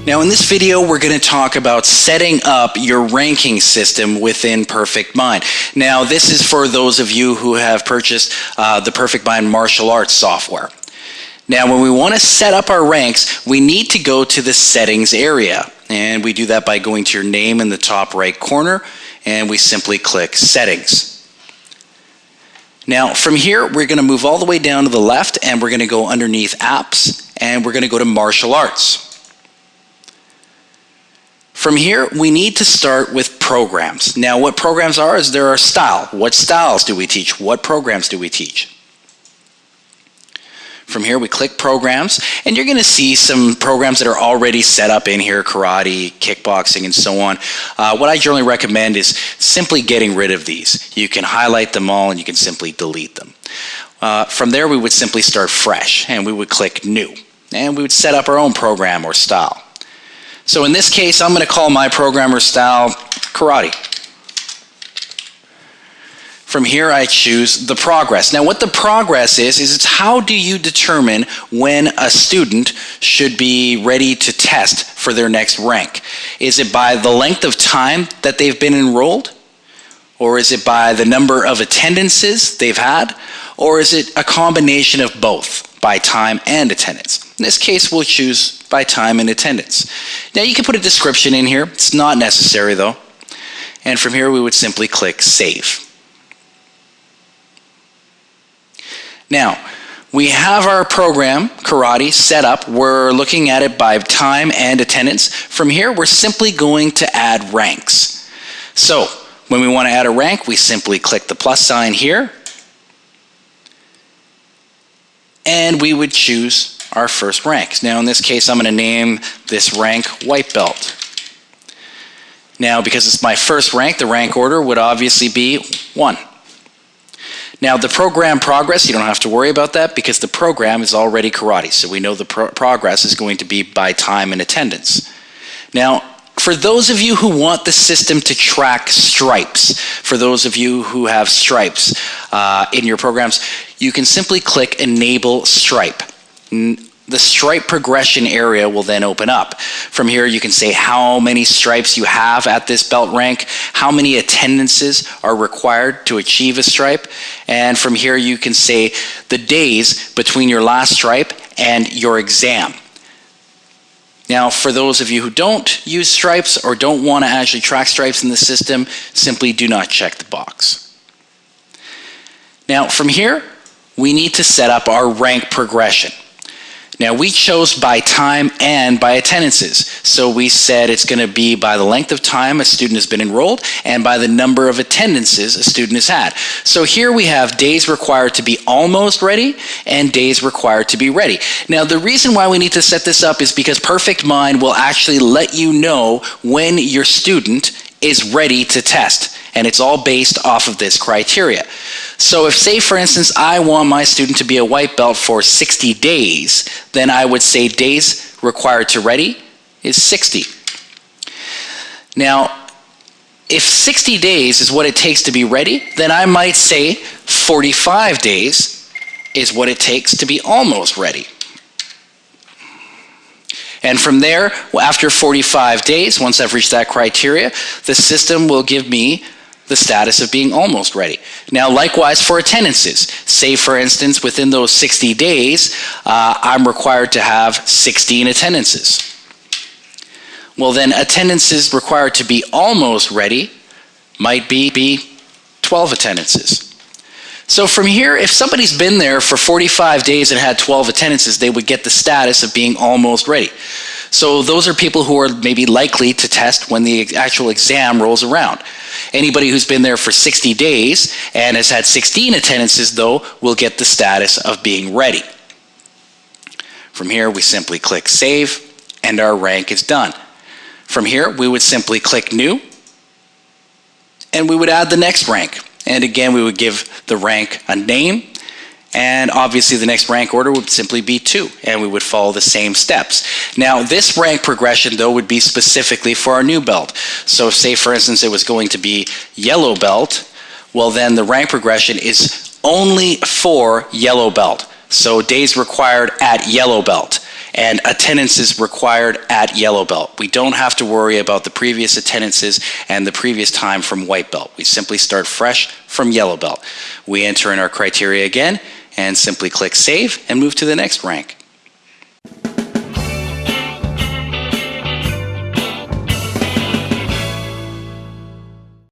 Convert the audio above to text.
Now in this video, we're going to talk about setting up your ranking system within Perfect Mind. Now this is for those of you who have purchased the Perfect Mind martial arts software. Now when we want to set up our ranks, we need to go to the settings area. And we do that by going to your name in the top right corner, and we simply click settings. Now from here, we're going to move all the way down to the left, and we're going to go underneath apps, and we're going to go to martial arts. From here, we need to start with programs. Now, what programs are is there are style. What styles do we teach? What programs do we teach? From here, we click programs, and you're going to see some programs that are already set up in here, karate, kickboxing, and so on. What I generally recommend is simply getting rid of these. You can highlight them all, and you can simply delete them. From there, we would simply start fresh, and we would click new, and we would set up our own program or style. So in this case, I'm going to call my program or style karate. From here, I choose the progress. Now what the progress is it's how do you determine when a student should be ready to test for their next rank? Is it by the length of time that they've been enrolled? Or is it by the number of attendances they've had? Or is it a combination of both, by time and attendance? In this case, we'll choose by time and attendance. Now you can put a description in here. It's not necessary though. And from here, we would simply click save. Now, we have our program, karate, set up. We're looking at it by time and attendance. From here, we're simply going to add ranks. So, when we want to add a rank, we simply click the plus sign here. And we would choose our first rank. Now in this case, I'm going to name this rank white belt. Now because it's my first rank, the rank order would obviously be 1. Now the program progress, you don't have to worry about that because the program is already karate. So we know the progress is going to be by time and attendance. Now for those of you who want the system to track stripes, for those of you who have stripes in your programs, you can simply click Enable Stripe. The stripe progression area will then open up. From here, you can say how many stripes you have at this belt rank, how many attendances are required to achieve a stripe, and from here you can say the days between your last stripe and your exam. Now, for those of you who don't use stripes or don't want to actually track stripes in the system, simply do not check the box. Now, from here, we need to set up our rank progression. Now, we chose by time and by attendances. So we said it's going to be by the length of time a student has been enrolled and by the number of attendances a student has had. So here we have days required to be almost ready and days required to be ready. Now, the reason why we need to set this up is because Perfect Mind will actually let you know when your student is ready to test. And it's all based off of this criteria. So if, say, for instance, I want my student to be a white belt for 60 days, then I would say days required to ready is 60. Now, if 60 days is what it takes to be ready, then I might say 45 days is what it takes to be almost ready. And from there, after 45 days, once I've reached that criteria, the system will give me the status of being almost ready. Now, likewise for attendances. Say, for instance, within those 60 days, I'm required to have 16 attendances. Well, then attendances required to be almost ready might be 12 attendances. So from here, if somebody's been there for 45 days and had 12 attendances, they would get the status of being almost ready. So those are people who are maybe likely to test when the actual exam rolls around. Anybody who's been there for 60 days and has had 16 attendances, though, will get the status of being ready. From here, we simply click Save, and our rank is done. From here, we would simply click New, and we would add the next rank. And again, we would give the rank a name, and obviously the next rank order would simply be 2, and we would follow the same steps. Now, this rank progression, though, would be specifically for our new belt. So say, for instance, it was going to be yellow belt, well, then the rank progression is only for yellow belt. So days required at yellow belt. and attendance is required at yellow belt. We don't have to worry about the previous attendances and the previous time from white belt. We simply start fresh from yellow belt. We enter in our criteria again and simply click save and move to the next rank.